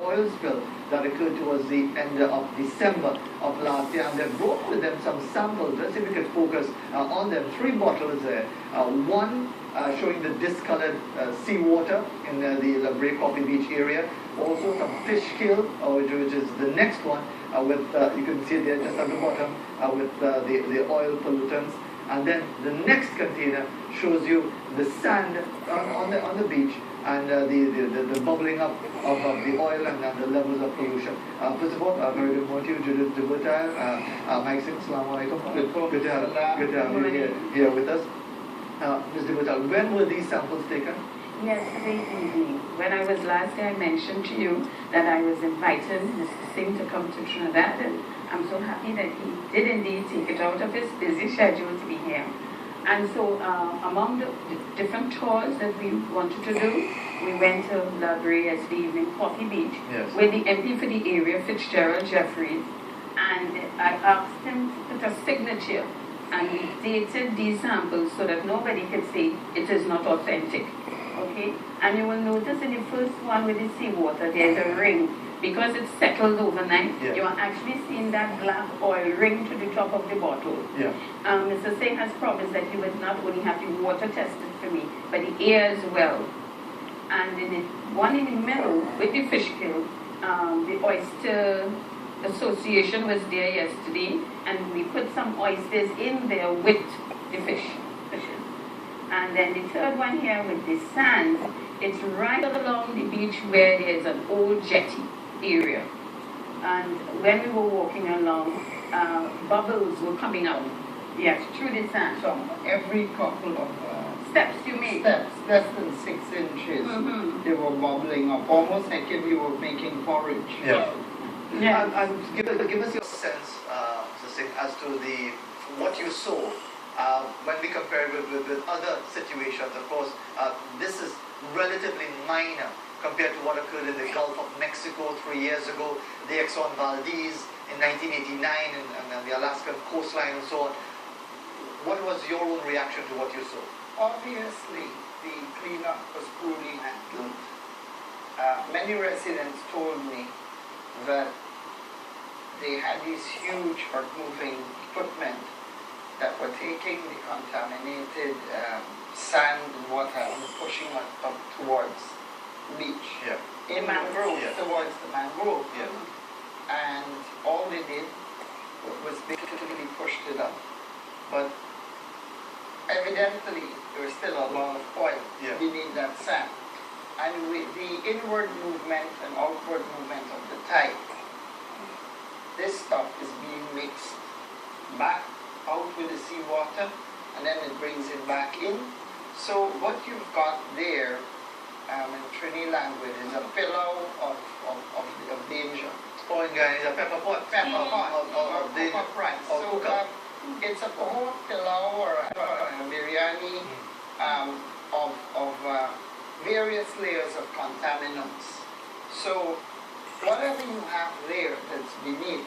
oil spill that occurred towards the end of December of last year, and they brought with them some samples. Let's see if we can focus on them. 3 bottles there. One showing the discolored seawater in the La Brea Coffee Beach area. Also some fish kill, which is the next one, with you can see there just at the bottom with the oil pollutants. And then the next container shows you the sand on the beach and the bubbling up of the oil and the levels of pollution. First of all, very good morning to you, Judith Debutai. Mike Singh, Assalamu alaikum. Good to have you here with us. Ms. Debutai, when were these samples taken? Yesterday evening. When I was last here, I mentioned to you that I was inviting Mr. Singh to come to Trinidad, and I'm so happy that he did indeed take it out of his busy schedule to be here. And so among the different tours that we wanted to do, we went to La Brea yesterday evening, Coffee Beach, yes, with the MP for the area, Fitzgerald Jeffries, and I asked him to put a signature, and we dated these samples so that nobody could say it is not authentic. Okay? And you will notice in the first one with the seawater, there's a ring. Because it's settled overnight, yeah, you are actually seeing that black oil ring to the top of the bottle. Yeah. Mr. Singh has promised that he would not only have the water tested for me, but the air as well. And in the one in the middle with the fish kill, the Oyster Association was there yesterday, and we put some oysters in there with the fishes. And then the third one here with the sand, it's right along the beach where there's an old jetty area. And when we were walking along, bubbles were coming out. Yes, through the sand. So every couple of steps you made. Steps, less than 6 inches, they were bubbling up, almost like if you were making porridge. Yeah. Yeah. And give us your sense, Mr. Singh, as to what you saw when we compare with other situations. Of course, this is relatively minor compared to what occurred in the Gulf of Mexico 3 years ago, the Exxon Valdez in 1989, and the Alaskan coastline and so on. What was your own reaction to what you saw? Obviously, the cleanup was poorly handled. Many residents told me that they had these huge earth-moving equipment that were taking the contaminated sand and water and pushing it up towards the beach. Yeah. In mangroves, yeah, towards the mangrove. Yeah. And all they did was basically pushed it up. But evidently, there was still a lot of oil beneath that sand. And with the inward movement and outward movement of the tide, this stuff is being mixed back out with the seawater, and then it brings it back in. So what you've got there in Trini language is a pillow of danger. Oh, in Guyana, a pepper pot. Pepper pot of danger. right. So it's a whole pillow or a biryani of various layers of contaminants. So whatever you have there that's beneath,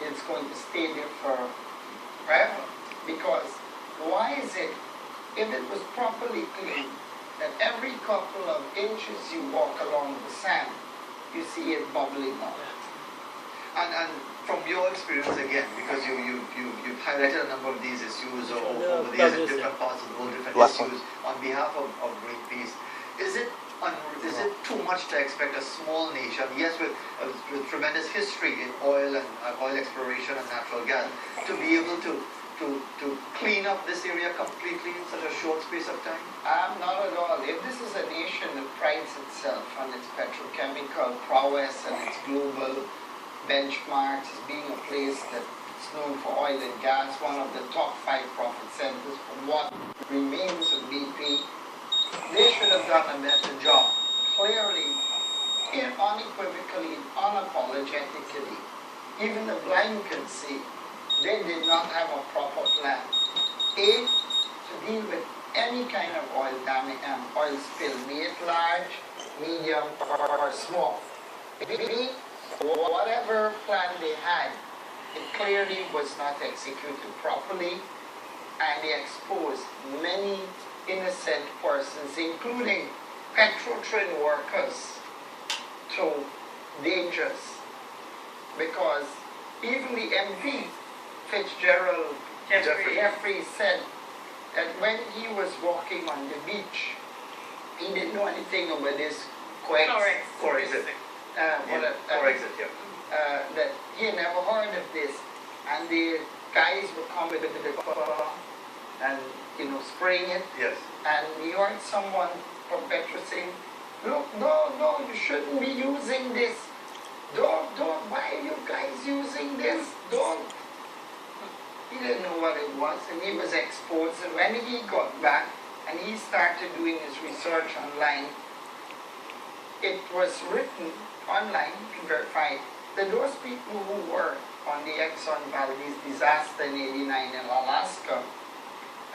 it's going to stay there forever. Because why is it, if it was properly cleaned, that every couple of inches you walk along the sand, you see it bubbling up? And from your experience again, because you've highlighted a number of these issues over the years in different parts of the world, different issues on behalf of Greenpeace, is it too much to expect a small nation, yes, with tremendous history in oil and oil exploration and natural gas, to be able to clean up this area completely in such a short space of time? Not at all. If this is a nation that prides itself on its petrochemical prowess and its global benchmarks as being a place that's known for oil and gas, one of the top 5 profit centers for what remains of BP, they should have done a better job. Clearly, unequivocally, unapologetically, even the blind can see they did not have a proper plan. A, to deal with any kind of oil damage, oil spill, be it large, medium, or small. B, whatever plan they had, it clearly was not executed properly, and they exposed many innocent persons, including Petrotrin workers, to dangerous, because even the MP, Fitzgerald Jeffrey, said that when he was walking on the beach, he didn't know anything about this Corexit. That he had never heard of this, and the guys would come with the and spraying it. Yes. And he heard someone from Petra saying, "Look, no, you shouldn't be using this. Don't. Why are you guys using this? Don't." He didn't know what it was, and he was exposed. And when he got back and he started doing his research online, it was written online to verify that those people who were on the Exxon Valdez disaster in '89 in Alaska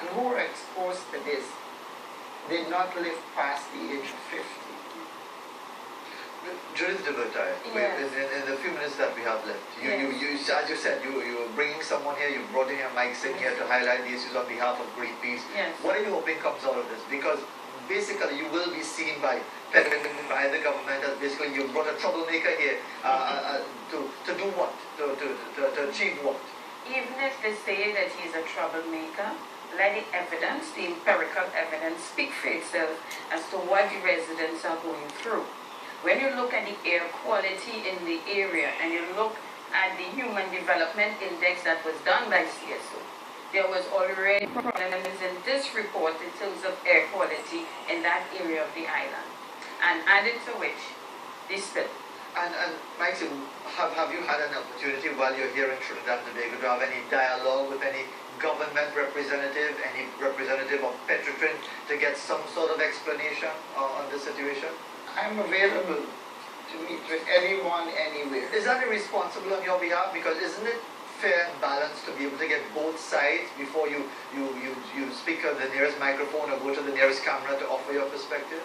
and who were exposed to this did not live past the age of 50. Judith DeVertai, Yes. in the few minutes that we have left, as you said, you were bringing someone here, you brought in your mics in here to highlight the issues on behalf of Greenpeace. Yes. What are you hoping comes out of this? Because basically you will be seen by the government as basically you brought a troublemaker here to do what? To achieve what? Even if they say that he's a troublemaker, let the evidence, the empirical evidence, speak for itself as to what the residents are going through. When you look at the air quality in the area and you look at the Human Development Index that was done by CSO, there was already problems in this report in terms of air quality in that area of the island. And added to which, this spill. And Mike, have you had an opportunity while you're here in Trinidad and Tobago to have any dialogue with any government representative, any representative of Petrotrin to get some sort of explanation on the situation? I'm available to meet with anyone, anywhere. Is that irresponsible on your behalf? Because isn't it fair and balanced to be able to get both sides before you speak on the nearest microphone or go to the nearest camera to offer your perspective?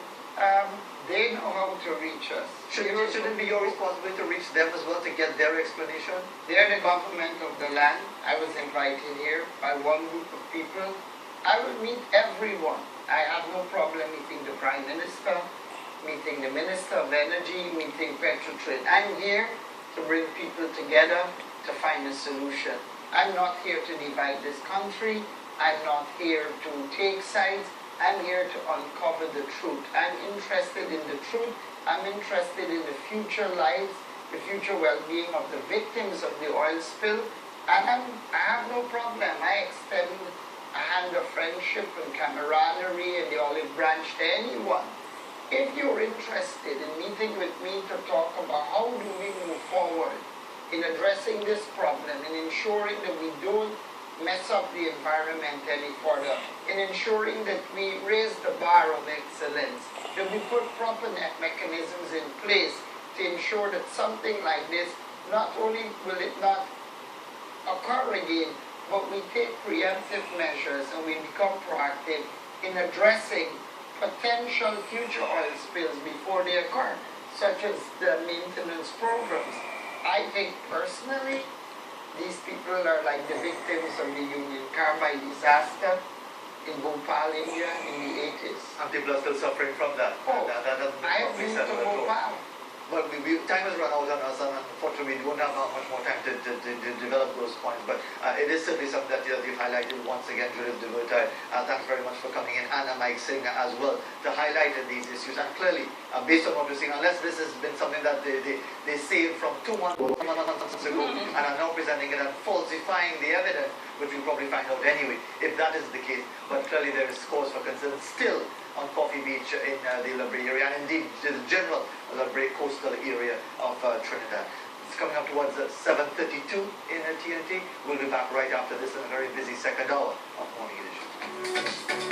They know how to reach us. Shouldn't it be your responsibility to reach them as well to get their explanation? They're the government of the land. I was invited here by one group of people. I will meet everyone. I have no problem meeting the Prime Minister, meeting the Minister of Energy, meeting Petrotrin. I'm here to bring people together to find a solution. I'm not here to divide this country. I'm not here to take sides. I'm here to uncover the truth. I'm interested in the truth. I'm interested in the future lives, the future well-being of the victims of the oil spill. And I have no problem. I extend a hand of friendship and camaraderie and the olive branch to anyone. If you're interested in meeting with me to talk about how do we move forward in addressing this problem and ensuring that we don't mess up the environment any further, in ensuring that we raise the bar of excellence, that we put proper mechanisms in place to ensure that something like this, not only will it not occur again, but we take preemptive measures and we become proactive in addressing potential future oil spills before they occur, such as the maintenance programs. I think personally, these people are like the victims of the Union Carbide disaster in Bhopal, India in the 80s. And people are still suffering from that. Oh, that doesn't I've been to Bhopal. But time has run out on us, and unfortunately we don't have much more time to develop those points. But it is certainly something that you've highlighted once again, Judith DeVertai. Thanks very much for coming in, and Mike Singh as well, to highlight these issues. And clearly, based on what we're seeing, unless this has been something that they saved from 2 months ago and are now presenting it and falsifying the evidence, which we'll probably find out anyway, if that is the case. But clearly there is cause for concern still on Coffee Beach in the La Brea area, and indeed the general La Brea coastal area of Trinidad. It's coming up towards 7:32 in TNT. We'll be back right after this in a very busy second hour of Morning Edition.